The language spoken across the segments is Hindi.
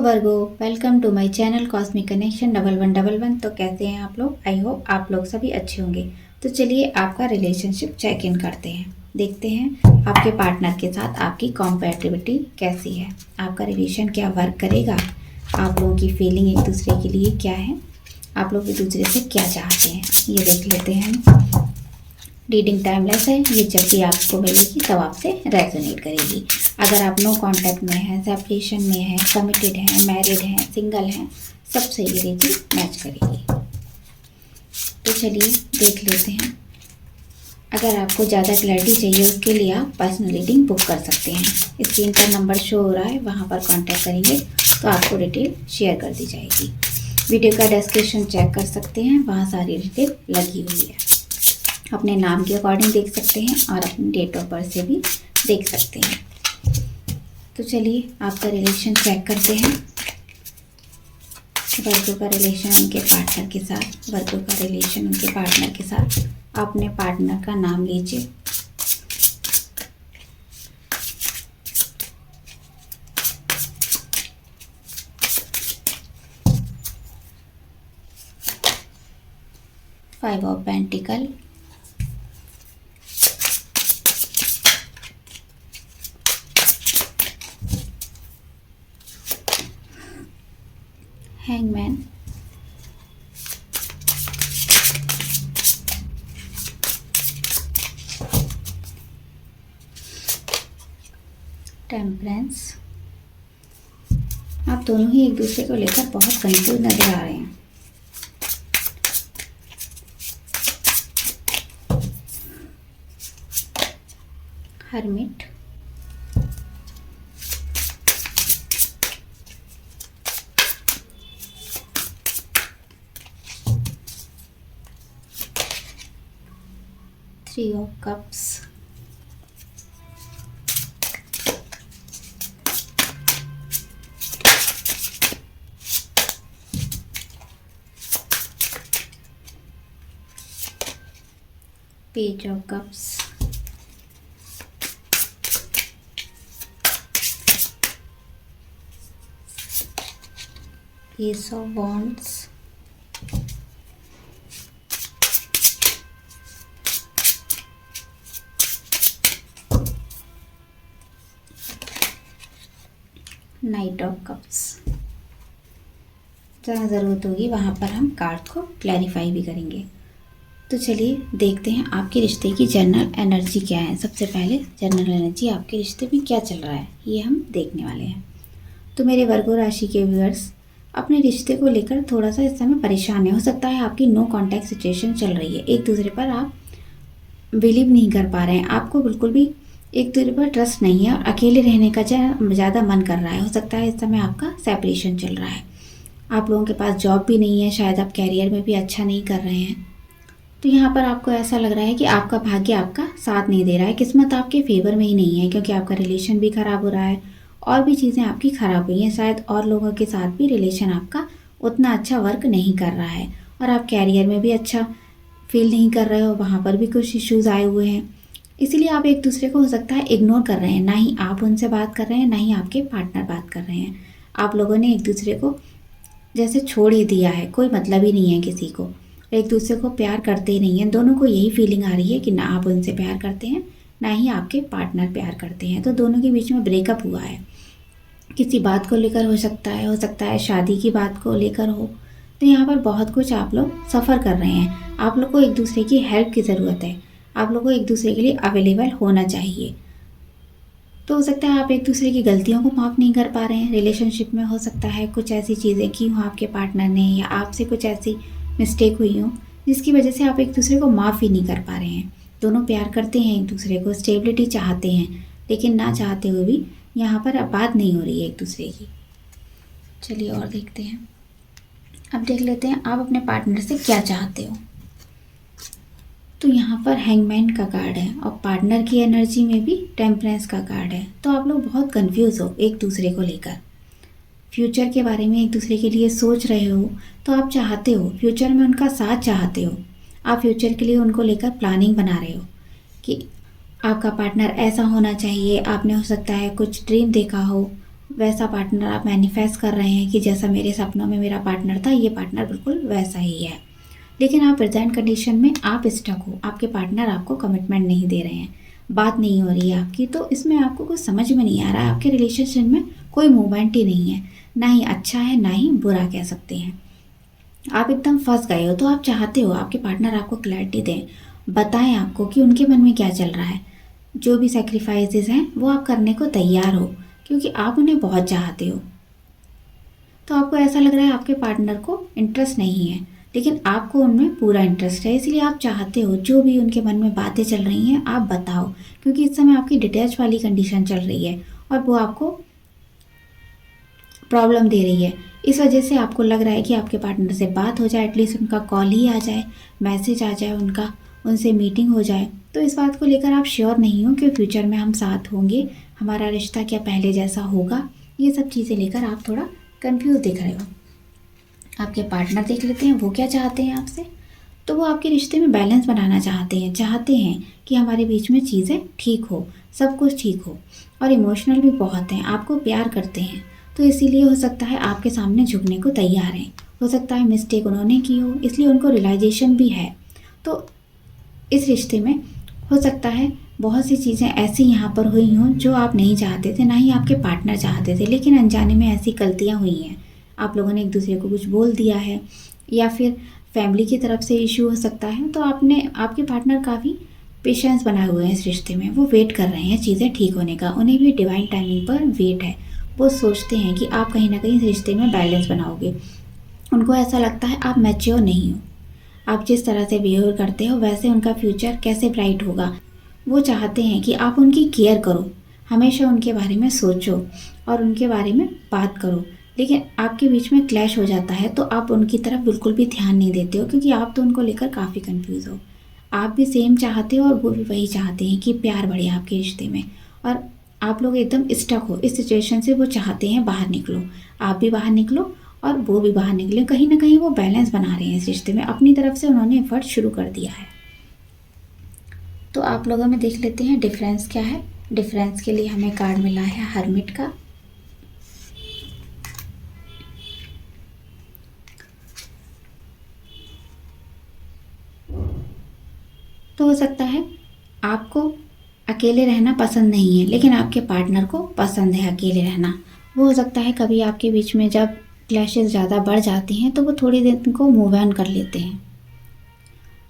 Virgo, welcome to my channel cosmic connection 1111। तो कैसे हैं आप लोग? आई होप आप लोग सभी अच्छे होंगे। तो चलिए आपका रिलेशनशिप चेक इन करते हैं, देखते हैं आपके पार्टनर के साथ आपकी कॉम्पैटिबिलिटी कैसी है, आपका रिलेशन क्या वर्क करेगा, आप लोगों की फीलिंग एक दूसरे के लिए क्या है, आप लोग एक दूसरे से क्या चाहते हैं, ये देख लेते हैं। रीडिंग टाइमलेस है, ये जब भी आपको मिलेगी तब आपसे रेजोनेट करेगी। अगर आप नो कांटेक्ट में हैं, सेपरेशन में हैं, कमिटेड हैं, मैरिड हैं, सिंगल हैं, सबसे ये रीडिंग मैच करेगी। तो चलिए देख लेते हैं। अगर आपको ज़्यादा क्लैरिटी चाहिए उसके लिए आप पर्सनल रीडिंग बुक कर सकते हैं। स्क्रीन पर नंबर शो हो रहा है, वहाँ पर कांटेक्ट करेंगे तो आपको डिटेल शेयर कर दी जाएगी। वीडियो का डिस्क्रिप्शन चेक कर सकते हैं, वहाँ सारी डिटेल लगी हुई है। अपने नाम के अकॉर्डिंग देख सकते हैं और अपनी डेट ऑफ बर्थ से भी देख सकते हैं। तो चलिए आपका रिलेशन चेक करते हैं। वर्गो का रिलेशन उनके पार्टनर के साथ, वर्गो का रिलेशन उनके पार्टनर के साथ। अपने पार्टनर का नाम लीजिए। Five of pentacle, hangman, temperance. आप दोनों ही एक दूसरे को लेकर बहुत कंफ्यूज नजर आ रहे हैं। Hermit, three of cups, page of cups, S of wands, night of cups. जहाँ ज़रूरत होगी वहाँ पर हम कार्ड को क्लैरिफाई भी करेंगे। तो चलिए देखते हैं आपके रिश्ते की जनरल एनर्जी क्या है। सबसे पहले जनरल एनर्जी आपके रिश्ते में क्या चल रहा है ये हम देखने वाले हैं। तो मेरे वर्गो राशि के व्यूअर्स अपने रिश्ते को लेकर थोड़ा सा इस समय परेशान है। हो सकता है आपकी नो कांटेक्ट सिचुएशन चल रही है, एक दूसरे पर आप बिलीव नहीं कर पा रहे हैं, आपको बिल्कुल भी एक दूसरे पर ट्रस्ट नहीं है और अकेले रहने का ज़्यादा मन कर रहा है। हो सकता है इस समय आपका सेपरेशन चल रहा है, आप लोगों के पास जॉब भी नहीं है, शायद आप कैरियर में भी अच्छा नहीं कर रहे हैं। तो यहाँ पर आपको ऐसा लग रहा है कि आपका भाग्य आपका साथ नहीं दे रहा है, किस्मत आपके फेवर में ही नहीं है, क्योंकि आपका रिलेशन भी ख़राब हो रहा है और भी चीज़ें आपकी ख़राब हुई हैं। शायद और लोगों के साथ भी रिलेशन आपका उतना अच्छा वर्क नहीं कर रहा है और आप कैरियर में भी अच्छा फील नहीं कर रहे हो, वहाँ पर भी कुछ इश्यूज़ आए हुए हैं। इसीलिए आप एक दूसरे को हो सकता है इग्नोर कर रहे हैं, ना ही आप उनसे बात कर रहे हैं, ना ही आपके पार्टनर बात कर रहे हैं। आप लोगों ने एक दूसरे को जैसे छोड़ ही दिया है, कोई मतलब ही नहीं है किसी को, एक दूसरे को प्यार करते ही नहीं हैं। दोनों को यही फीलिंग आ रही है कि ना आप उनसे प्यार करते हैं, ना ही आपके पार्टनर प्यार करते हैं। तो दोनों के बीच में ब्रेकअप हुआ है, किसी बात को लेकर हो सकता है शादी की बात को लेकर हो। तो यहाँ पर बहुत कुछ आप लोग सफ़र कर रहे हैं। आप लोग को एक दूसरे की हेल्प की ज़रूरत है, आप लोग को एक दूसरे के लिए अवेलेबल होना चाहिए। तो हो सकता है आप एक दूसरे की गलतियों को माफ़ नहीं कर पा रहे हैं। रिलेशनशिप में हो सकता है कुछ ऐसी चीज़ें की हों आपके पार्टनर ने, या आपसे कुछ ऐसी मिस्टेक हुई हो जिसकी वजह से आप एक दूसरे को माफ़ ही नहीं कर पा रहे हैं। दोनों प्यार करते हैं एक दूसरे को, स्टेबिलिटी चाहते हैं, लेकिन ना चाहते हुए भी यहाँ पर अब बात नहीं हो रही है एक दूसरे की। चलिए और देखते हैं। अब देख लेते हैं आप अपने पार्टनर से क्या चाहते हो। तो यहाँ पर हैंगमैन का कार्ड है और पार्टनर की एनर्जी में भी टेम्परेंस का कार्ड है। तो आप लोग बहुत कंफ्यूज हो एक दूसरे को लेकर, फ्यूचर के बारे में एक दूसरे के लिए सोच रहे हो। तो आप चाहते हो फ्यूचर में उनका साथ चाहते हो, आप फ्यूचर के लिए उनको लेकर प्लानिंग बना रहे हो कि आपका पार्टनर ऐसा होना चाहिए। आपने हो सकता है कुछ ड्रीम देखा हो, वैसा पार्टनर आप मैनिफेस्ट कर रहे हैं कि जैसा मेरे सपनों में मेरा पार्टनर था, ये पार्टनर बिल्कुल वैसा ही है। लेकिन आप प्रेजेंट कंडीशन में आप स्टक हो, आपके पार्टनर आपको कमिटमेंट नहीं दे रहे हैं, बात नहीं हो रही है आपकी, तो इसमें आपको कुछ समझ में नहीं आ रहा है। आपके रिलेशनशिप में कोई मूवमेंट ही नहीं है, ना ही अच्छा है ना ही बुरा कह सकते हैं। आप एकदम फंस गए हो। तो आप चाहते हो आपके पार्टनर आपको क्लैरिटी दें, बताएं आपको कि उनके मन में क्या चल रहा है। जो भी सेक्रीफाइसेस हैं वो आप करने को तैयार हो, क्योंकि आप उन्हें बहुत चाहते हो। तो आपको ऐसा लग रहा है आपके पार्टनर को इंटरेस्ट नहीं है, लेकिन आपको उनमें पूरा इंटरेस्ट है। इसलिए आप चाहते हो जो भी उनके मन में बातें चल रही हैं आप बताओ, क्योंकि इस समय आपकी डिटैच वाली कंडीशन चल रही है और वो आपको प्रॉब्लम दे रही है। इस वजह से आपको लग रहा है कि आपके पार्टनर से बात हो जाए, एटलीस्ट उनका कॉल ही आ जाए, मैसेज आ जाए उनका, उनसे मीटिंग हो जाए। तो इस बात को लेकर आप श्योर नहीं हो कि फ्यूचर में हम साथ होंगे, हमारा रिश्ता क्या पहले जैसा होगा। ये सब चीज़ें लेकर आप थोड़ा कंफ्यूज दिख रहे हो। आपके पार्टनर देख लेते हैं वो क्या चाहते हैं आपसे। तो वो आपके रिश्ते में बैलेंस बनाना चाहते हैं कि हमारे बीच में चीज़ें ठीक हो, सब कुछ ठीक हो, और इमोशनल भी बहुत हैं, आपको प्यार करते हैं। तो इसीलिए हो सकता है आपके सामने झुकने को तैयार हैं। हो सकता है मिस्टेक उन्होंने की हो, इसलिए उनको रियलाइजेशन भी है। तो इस रिश्ते में हो सकता है बहुत सी चीज़ें ऐसी यहाँ पर हुई हों जो आप नहीं चाहते थे, ना ही आपके पार्टनर चाहते थे, लेकिन अनजाने में ऐसी गलतियाँ हुई हैं। आप लोगों ने एक दूसरे को कुछ बोल दिया है, या फिर फैमिली की तरफ से इशू हो सकता है। तो आपके पार्टनर काफ़ी पेशेंस बनाए हुए हैं इस रिश्ते में, वो वेट कर रहे हैं चीज़ें ठीक होने का, उन्हें भी डिवाइन टाइमिंग पर वेट है। वो सोचते हैं कि आप कहीं ना कहीं इस रिश्ते में बैलेंस बनाओगे। उनको ऐसा लगता है आप मैच्योर नहीं हो, आप जिस तरह से बिहेव करते हो वैसे उनका फ्यूचर कैसे ब्राइट होगा। वो चाहते हैं कि आप उनकी केयर करो, हमेशा उनके बारे में सोचो और उनके बारे में बात करो। लेकिन आपके बीच में क्लैश हो जाता है तो आप उनकी तरफ बिल्कुल भी ध्यान नहीं देते हो, क्योंकि आप तो उनको लेकर काफ़ी कंफ्यूज हो। आप भी सेम चाहते हो और वो भी वही चाहते हैं कि प्यार बढ़े आपके रिश्ते में, और आप लोग एकदम स्टक हो इस सिचुएशन से। वो चाहते हैं बाहर निकलो, आप भी बाहर निकलो और वो भी बाहर निकले। कहीं ना कहीं वो बैलेंस बना रहे हैं इस रिश्ते में, अपनी तरफ से उन्होंने एफर्ट शुरू कर दिया है। तो आप लोगों में देख लेते हैं डिफरेंस क्या है। डिफरेंस के लिए हमें कार्ड मिला है हर्मिट का। तो हो सकता है आपको अकेले रहना पसंद नहीं है, लेकिन आपके पार्टनर को पसंद है अकेले रहना। वो हो सकता है कभी आपके बीच में जब क्लैशेस ज़्यादा बढ़ जाती हैं तो वो थोड़ी दिन को मूव ऑन कर लेते हैं,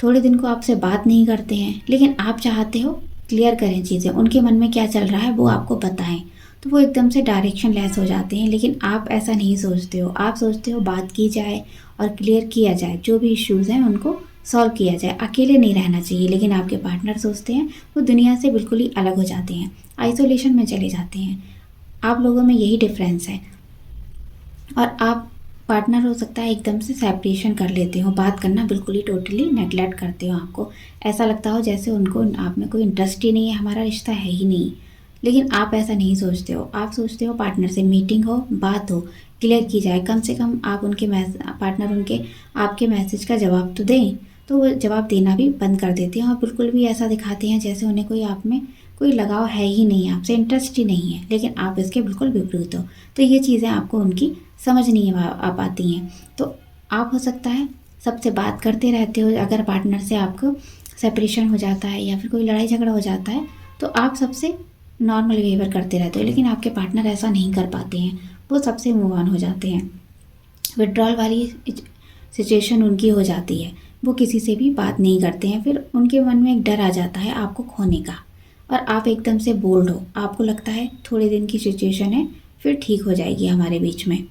थोड़े दिन को आपसे बात नहीं करते हैं। लेकिन आप चाहते हो क्लियर करें चीज़ें, उनके मन में क्या चल रहा है वो आपको बताएं। तो वो एकदम से डायरेक्शन लेस हो जाते हैं, लेकिन आप ऐसा नहीं सोचते हो। आप सोचते हो बात की जाए और क्लियर किया जाए, जो भी इश्यूज़ हैं उनको सॉल्व किया जाए, अकेले नहीं रहना चाहिए। लेकिन आपके पार्टनर सोचते हैं वो दुनिया से बिल्कुल ही अलग हो जाते हैं, आइसोलेशन में चले जाते हैं। आप लोगों में यही डिफरेंस है। और आप पार्टनर हो सकता है एकदम से सेपरेशन कर लेते हो, बात करना बिल्कुल ही टोटली नेगलेक्ट करते हो। आपको ऐसा लगता हो जैसे उनको आप में कोई इंटरेस्ट ही नहीं है, हमारा रिश्ता है ही नहीं। लेकिन आप ऐसा नहीं सोचते हो। आप सोचते हो पार्टनर से मीटिंग हो, बात हो, क्लियर की जाए, कम से कम आप उनके पार्टनर उनके आपके मैसेज का जवाब तो दें। तो वो जवाब देना भी बंद कर देते हैं और बिल्कुल भी ऐसा दिखाते हैं जैसे उन्हें कोई आप में कोई लगाव है ही नहीं, आपसे इंटरेस्ट ही नहीं है। लेकिन आप इसके बिल्कुल विपरीत हो। तो ये चीज़ें आपको उनकी समझ नहीं आ पाती हैं। तो आप हो सकता है सबसे बात करते रहते हो, अगर पार्टनर से आपको सेपरेशन हो जाता है या फिर कोई लड़ाई झगड़ा हो जाता है तो आप सबसे नॉर्मल बिहेवियर करते रहते हो। लेकिन आपके पार्टनर ऐसा नहीं कर पाते हैं, वो सबसे मूव ऑन हो जाते हैं। विड्रॉल वाली सिचुएशन उनकी हो जाती है, वो किसी से भी बात नहीं करते हैं। फिर उनके मन में एक डर आ जाता है आपको खोने का, और आप एकदम से बोल्ड हो। आपको लगता है थोड़े दिन की सिचुएशन है, फिर ठीक हो जाएगी हमारे बीच में।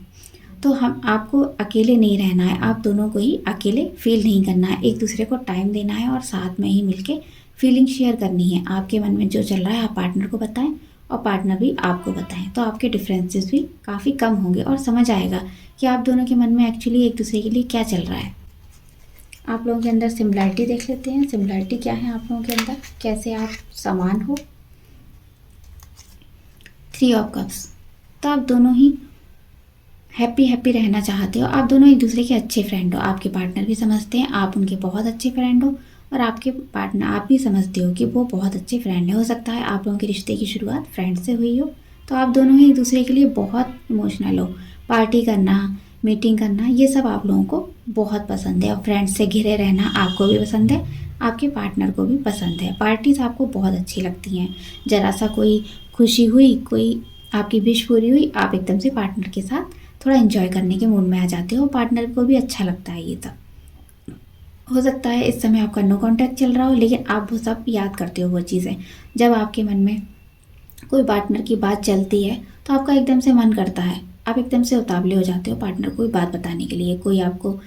तो हम आपको अकेले नहीं रहना है, आप दोनों को ही अकेले फील नहीं करना है, एक दूसरे को टाइम देना है और साथ में ही मिलके फीलिंग शेयर करनी है। आपके मन में जो चल रहा है आप पार्टनर को बताएं और पार्टनर भी आपको बताएं। तो आपके डिफरेंसेस भी काफ़ी कम होंगे और समझ आएगा कि आप दोनों के मन में एक्चुअली एक दूसरे के लिए क्या चल रहा है। आप लोगों के अंदर सिमिलरिटी देख लेते हैं। सिमिलरिटी क्या है आप लोगों के अंदर, कैसे आप समान हो। 3 ऑफ कप्स। तो आप दोनों ही हैप्पी रहना चाहते हो, आप दोनों एक दूसरे के अच्छे फ्रेंड हो। आपके पार्टनर भी समझते हैं आप उनके बहुत अच्छे फ्रेंड हो, और आपके पार्टनर आप भी समझते हो कि वो बहुत अच्छे फ्रेंड है। हो सकता है आप लोगों के रिश्ते की शुरुआत फ्रेंड से हुई हो, तो आप दोनों ही एक दूसरे के लिए बहुत इमोशनल हो। पार्टी करना, मीटिंग करना, ये सब आप लोगों को बहुत पसंद है और फ्रेंड्स से घिरे रहना आपको भी पसंद है, आपके पार्टनर को भी पसंद है। पार्टीज आपको बहुत अच्छी लगती हैं। ज़रा सा कोई खुशी हुई, कोई आपकी विश पूरी हुई, आप एकदम से पार्टनर के साथ थोड़ा एंजॉय करने के मूड में आ जाते हो। पार्टनर को भी अच्छा लगता है ये सब। हो सकता है इस समय आपका नो कांटेक्ट चल रहा हो, लेकिन आप वो सब याद करते हो वो चीज़ें। जब आपके मन में कोई पार्टनर की बात चलती है तो आपका एकदम से मन करता है, आप एकदम से उतावले हो जाते हो पार्टनर को बात बताने के लिए। कोई आपको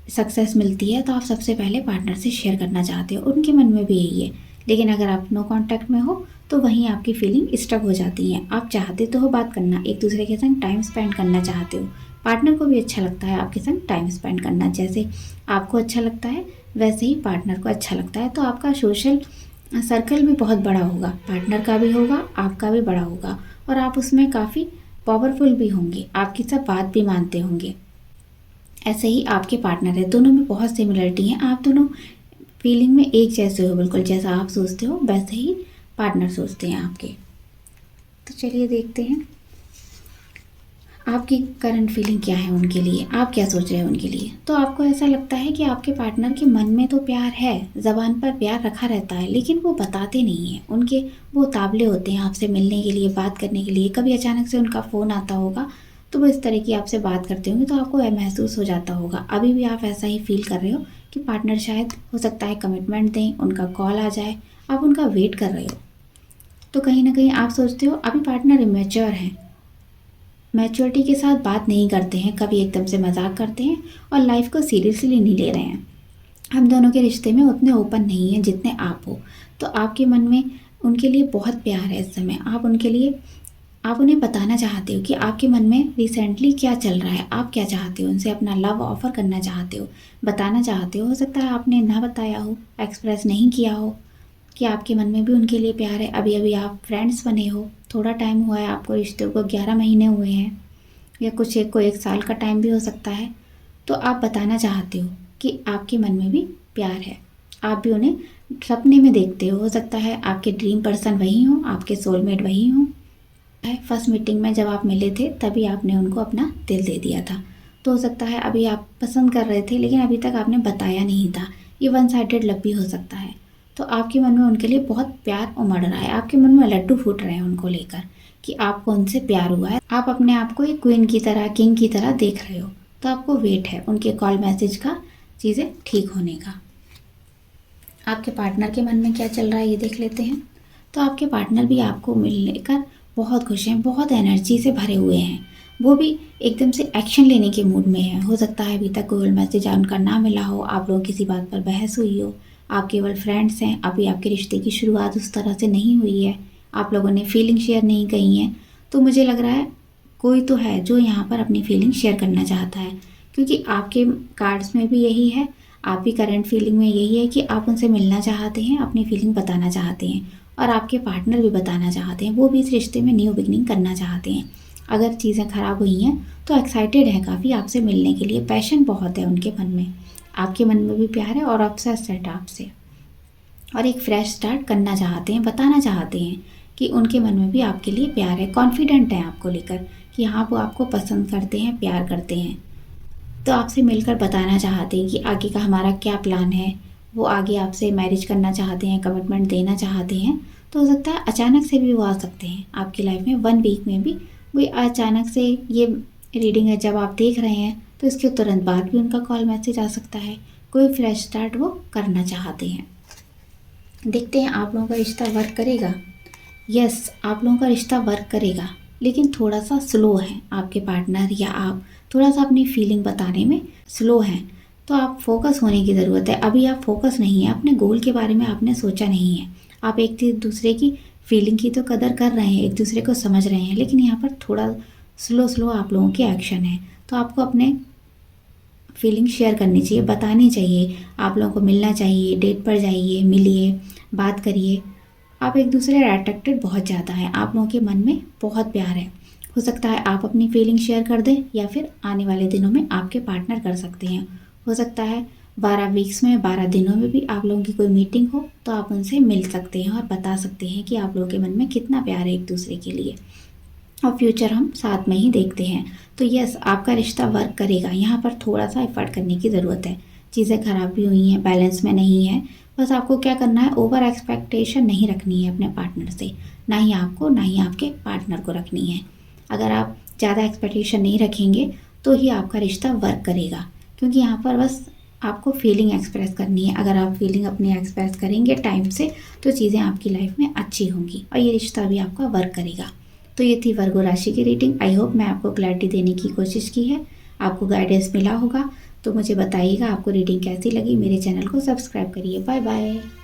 सक्सेस मिलती है तो आप सबसे पहले पार्टनर से शेयर करना चाहते हो, उनके मन में भी यही है। लेकिन अगर आप नो कांटेक्ट में हो तो वहीं आपकी फीलिंग स्टक हो जाती हैं। आप चाहते तो हो बात करना, एक दूसरे के संग टाइम स्पेंड करना चाहते हो, पार्टनर को भी अच्छा लगता है आपके संग टाइम स्पेंड करना। जैसे आपको अच्छा लगता है वैसे ही पार्टनर को अच्छा लगता है। तो आपका सोशल सर्कल भी बहुत बड़ा होगा, पार्टनर का भी होगा, आपका भी बड़ा होगा, और आप उसमें काफ़ी पावरफुल भी होंगे, आपकी सब बात भी मानते होंगे। ऐसे ही आपके पार्टनर है, दोनों में बहुत सिमिलरिटी है। आप दोनों फीलिंग में एक जैसे हो, बिल्कुल जैसा आप सोचते हो वैसे ही पार्टनर सोचते हैं आपके। तो चलिए देखते हैं आपकी करंट फीलिंग क्या है उनके लिए, आप क्या सोच रहे हैं उनके लिए। तो आपको ऐसा लगता है कि आपके पार्टनर के मन में तो प्यार है, ज़बान पर प्यार रखा रहता है, लेकिन वो बताते नहीं हैं। उनके वो उतावले होते हैं आपसे मिलने के लिए, बात करने के लिए। कभी अचानक से उनका फ़ोन आता होगा तो वो इस तरह की आपसे बात करते होंगे, तो आपको महसूस हो जाता होगा। अभी भी आप ऐसा ही फील कर रहे हो कि पार्टनर शायद हो सकता है कमिटमेंट दें, उनका कॉल आ जाए, आप उनका वेट कर रहे हो। तो कहीं ना कहीं आप सोचते हो अभी पार्टनर इमेच्योर हैं, मैच्योरिटी के साथ बात नहीं करते हैं, कभी एकदम से मजाक करते हैं और लाइफ को सीरियसली नहीं ले रहे हैं। हम दोनों के रिश्ते में उतने ओपन नहीं हैं जितने आप हो। तो आपके मन में उनके लिए बहुत प्यार है इस समय। आप उनके लिए, आप उन्हें बताना चाहते हो कि आपके मन में रिसेंटली क्या चल रहा है, आप क्या चाहते हो, उनसे अपना लव ऑफर करना चाहते हो, बताना चाहते हो सकता है आपने ना बताया हो, एक्सप्रेस नहीं किया हो कि आपके मन में भी उनके लिए प्यार है। अभी अभी आप फ्रेंड्स बने हो, थोड़ा टाइम हुआ है आपको, रिश्ते को 11 महीने हुए हैं या कुछ एक को 1 साल का टाइम भी हो सकता है। तो आप बताना चाहते हो कि आपके मन में भी प्यार है, आप भी उन्हें सपने में देखते हो सकता है आपके ड्रीम पर्सन वही हो, आपके सोलमेट वही हो। फर्स्ट मीटिंग में जब आप मिले थे तभी आपने उनको अपना दिल दे दिया था। तो हो सकता है अभी आप पसंद कर रहे थे लेकिन अभी तक आपने बताया नहीं था, ये वन साइडेड लव भी हो सकता है। तो आपके मन में उनके लिए बहुत प्यार उमड़ रहा है, आपके मन में लड्डू फूट रहे हैं उनको लेकर कि आपको उनसे प्यार हुआ है। आप अपने आप को एक क्वीन की तरह, किंग की तरह देख रहे हो। तो आपको वेट है उनके कॉल मैसेज का, चीज़ें ठीक होने का। आपके पार्टनर के मन में क्या चल रहा है ये देख लेते हैं। तो आपके पार्टनर भी आपको मिलने कर बहुत खुश हैं, बहुत एनर्जी से भरे हुए हैं। वो भी एकदम से एक्शन लेने के मूड में है। हो सकता है अभी तक कोई मैसेज उनका ना मिला हो, आप लोग किसी बात पर बहस हुई हो, आप केवल फ्रेंड्स हैं, अभी आपके रिश्ते की शुरुआत उस तरह से नहीं हुई है, आप लोगों ने फीलिंग शेयर नहीं कही है। तो मुझे लग रहा है कोई तो है जो यहाँ पर अपनी फीलिंग शेयर करना चाहता है, क्योंकि आपके कार्ड्स में भी यही है, आप भी करंट फीलिंग में यही है कि आप उनसे मिलना चाहते हैं, अपनी फीलिंग बताना चाहते हैं, और आपके पार्टनर भी बताना चाहते हैं। वो भी इस रिश्ते में न्यू बिगनिंग करना चाहते हैं। अगर चीज़ें ख़राब हुई हैं तो एक्साइटेड है काफ़ी आपसे मिलने के लिए, पैशन बहुत है उनके मन में, आपके मन में भी प्यार है और ऑब्सेस्ड है आपसे, और एक फ्रेश स्टार्ट करना चाहते हैं, बताना चाहते हैं कि उनके मन में भी आपके लिए प्यार है, कॉन्फिडेंट है आपको लेकर कि हाँ वो आपको पसंद करते हैं, प्यार करते हैं। तो आपसे मिलकर बताना चाहते हैं कि आगे का हमारा क्या प्लान है। वो आगे आपसे मैरिज करना चाहते हैं, कमिटमेंट देना चाहते हैं। तो हो सकता है अचानक से भी वो आ सकते हैं आपकी लाइफ में, 1 वीक में भी कोई अचानक से। ये रीडिंग है जब आप देख रहे हैं तो इसके तुरंत बाद भी उनका कॉल मैसेज आ सकता है। कोई फ्रेश स्टार्ट वो करना चाहते हैं। देखते हैं आप लोगों का रिश्ता वर्क करेगा। यस, आप लोगों का रिश्ता वर्क करेगा, लेकिन थोड़ा सा स्लो है आपके पार्टनर या आप थोड़ा सा अपनी फीलिंग बताने में स्लो हैं। तो आप फोकस होने की ज़रूरत है। अभी आप फोकस नहीं है, अपने गोल के बारे में आपने सोचा नहीं है। आप एक दूसरे की फीलिंग की तो कदर कर रहे हैं, एक दूसरे को समझ रहे हैं, लेकिन यहाँ पर थोड़ा स्लो आप लोगों के एक्शन है। तो आपको अपने फीलिंग शेयर करनी चाहिए, बतानी चाहिए, आप लोगों को मिलना चाहिए, डेट पर जाइए, मिलिए, बात करिए। आप एक दूसरे अट्रैक्टेड बहुत ज़्यादा हैं, आप लोगों के मन में बहुत प्यार है। हो सकता है आप अपनी फीलिंग शेयर कर दें या फिर आने वाले दिनों में आपके पार्टनर कर सकते हैं। हो सकता है 12 वीक्स में, 12 दिनों में भी आप लोगों की कोई मीटिंग हो तो आप उनसे मिल सकते हैं और बता सकते हैं कि आप लोगों के मन में कितना प्यार है एक दूसरे के लिए। और फ्यूचर हम साथ में ही देखते हैं। तो यस, आपका रिश्ता वर्क करेगा। यहाँ पर थोड़ा सा एफर्ट करने की ज़रूरत है। चीज़ें ख़राब भी हुई हैं, बैलेंस में नहीं है, बस आपको क्या करना है, ओवर एक्सपेक्टेशन नहीं रखनी है अपने पार्टनर से, ना ही आपको ना ही आपके पार्टनर को रखनी है। अगर आप ज़्यादा एक्सपेक्टेशन नहीं रखेंगे तो ही आपका रिश्ता वर्क करेगा, क्योंकि यहाँ पर बस आपको फीलिंग एक्सप्रेस करनी है। अगर आप फीलिंग अपनी एक्सप्रेस करेंगे टाइम से तो चीज़ें आपकी लाइफ में अच्छी होंगी और ये रिश्ता भी आपका वर्क करेगा। तो ये थी वर्गो राशि की रीडिंग। आई होप मैं आपको क्लैरिटी देने की कोशिश की है, आपको गाइडेंस मिला होगा। तो मुझे बताइएगा आपको रीडिंग कैसी लगी। मेरे चैनल को सब्सक्राइब करिए। Bye bye.